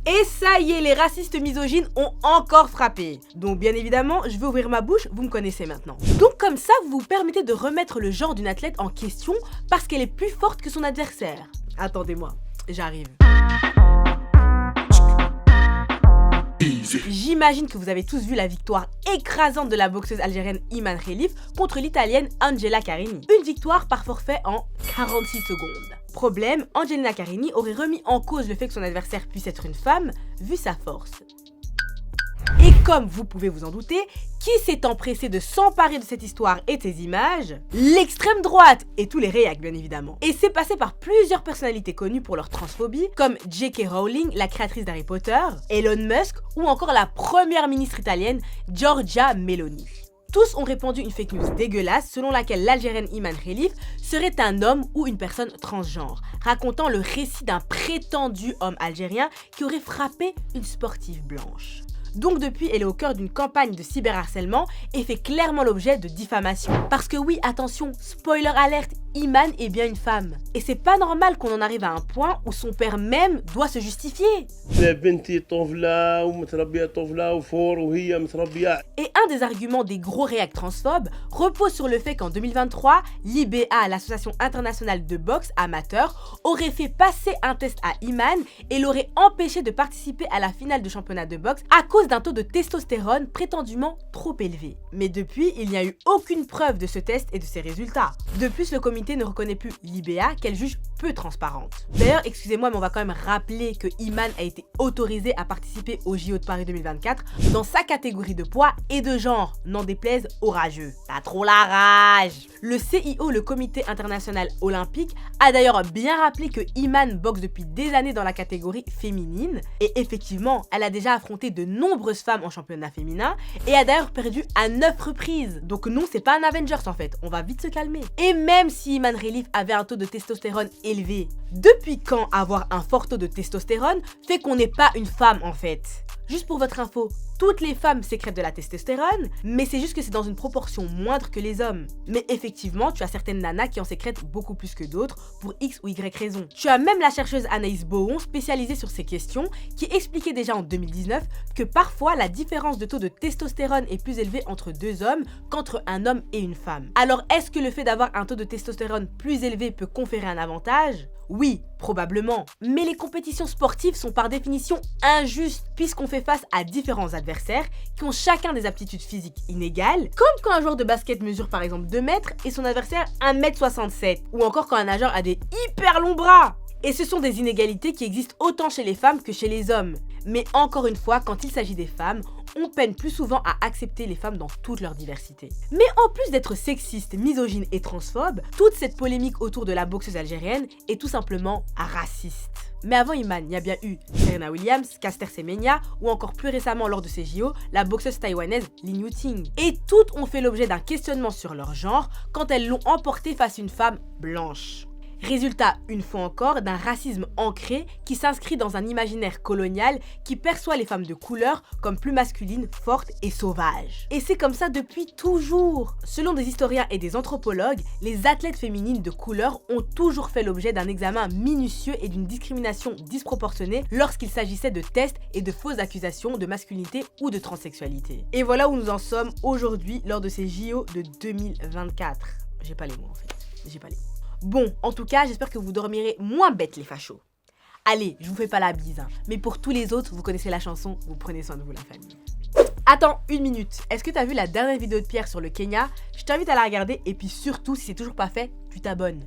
Et ça y est, les racistes misogynes ont encore frappé. Donc bien évidemment, je vais ouvrir ma bouche, vous me connaissez maintenant. Donc comme ça, vous vous permettez de remettre le genre d'une athlète en question parce qu'elle est plus forte que son adversaire. Attendez-moi, j'arrive. J'imagine que vous avez tous vu la victoire écrasante de la boxeuse algérienne Iman Khelif contre l'italienne Angela Carini. Une victoire par forfait en 46 secondes. Problème, Angelina Carini aurait remis en cause le fait que son adversaire puisse être une femme, vu sa force. Et comme vous pouvez vous en douter, qui s'est empressé de s'emparer de cette histoire et de ces images? L'extrême droite et tous les réacs bien évidemment. Et c'est passé par plusieurs personnalités connues pour leur transphobie, comme J.K. Rowling, la créatrice d'Harry Potter, Elon Musk ou encore la première ministre italienne Giorgia Meloni. Tous ont répandu une fake news dégueulasse selon laquelle l'Algérienne Iman Khelif serait un homme ou une personne transgenre, racontant le récit d'un prétendu homme algérien qui aurait frappé une sportive blanche. Donc depuis, elle est au cœur d'une campagne de cyberharcèlement et fait clairement l'objet de diffamation. Parce que oui, attention, spoiler alerte, Iman est bien une femme. Et c'est pas normal qu'on en arrive à un point où son père même doit se justifier. Et un des arguments des gros réacs transphobes repose sur le fait qu'en 2023, l'IBA, l'association internationale de boxe amateur, aurait fait passer un test à Iman et l'aurait empêché de participer à la finale de championnat de boxe à cause d'un taux de testostérone prétendument trop élevé. Mais depuis, il n'y a eu aucune preuve de ce test et de ses résultats. De plus, le comité ne reconnaît plus l'IBA qu'elle juge peu transparente. D'ailleurs, excusez-moi, mais on va quand même rappeler que Iman a été autorisée à participer aux JO de Paris 2024 dans sa catégorie de poids et de genre, n'en déplaise aux rageux. T'as trop la rage! Le CIO, le Comité international olympique, a d'ailleurs bien rappelé que Iman boxe depuis des années dans la catégorie féminine et effectivement, elle a déjà affronté de nombreuses femmes en championnat féminin et a d'ailleurs perdu à 9 reprises. Donc non, c'est pas un Avengers en fait, on va vite se calmer. Et même si Iman Khelif avait un taux de testostérone élevé, depuis quand avoir un fort taux de testostérone fait qu'on n'est pas une femme en fait? Juste pour votre info, toutes les femmes sécrètent de la testostérone, mais c'est juste que c'est dans une proportion moindre que les hommes. Mais effectivement, tu as certaines nanas qui en sécrètent beaucoup plus que d'autres, pour X ou Y raison. Tu as même la chercheuse Anaïs Bohon, spécialisée sur ces questions, qui expliquait déjà en 2019 que parfois la différence de taux de testostérone est plus élevée entre deux hommes qu'entre un homme et une femme. Alors est-ce que le fait d'avoir un taux de testostérone plus élevé peut conférer un avantage? Oui, probablement. Mais les compétitions sportives sont par définition injustes, puisqu'on fait face à différents adversaires qui ont chacun des aptitudes physiques inégales, comme quand un joueur de basket mesure par exemple 2 mètres et son adversaire 1m67, ou encore quand un nageur a des hyper longs bras. Et ce sont des inégalités qui existent autant chez les femmes que chez les hommes. Mais encore une fois, quand il s'agit des femmes, on peine plus souvent à accepter les femmes dans toute leur diversité. Mais en plus d'être sexiste, misogyne et transphobe, toute cette polémique autour de la boxeuse algérienne est tout simplement raciste. Mais avant Iman, il y a bien eu Serena Williams, Caster Semenya ou encore plus récemment lors de ces JO, la boxeuse taïwanaise Lin Yue-Ting. Et toutes ont fait l'objet d'un questionnement sur leur genre quand elles l'ont emporté face à une femme blanche. Résultat, une fois encore, d'un racisme ancré qui s'inscrit dans un imaginaire colonial qui perçoit les femmes de couleur comme plus masculines, fortes et sauvages. Et c'est comme ça depuis toujours. Selon des historiens et des anthropologues, les athlètes féminines de couleur ont toujours fait l'objet d'un examen minutieux et d'une discrimination disproportionnée lorsqu'il s'agissait de tests et de fausses accusations de masculinité ou de transsexualité. Et voilà où nous en sommes aujourd'hui lors de ces JO de 2024. J'ai pas les mots en fait, j'ai pas les mots. Bon, en tout cas, j'espère que vous dormirez moins bêtes les fachos. Allez, je vous fais pas la bise, hein. Mais pour tous les autres, vous connaissez la chanson, vous prenez soin de vous la famille. Attends, une minute, est-ce que t'as vu la dernière vidéo de Pierre sur le Kenya? Je t'invite à la regarder et puis surtout, si c'est toujours pas fait, tu t'abonnes.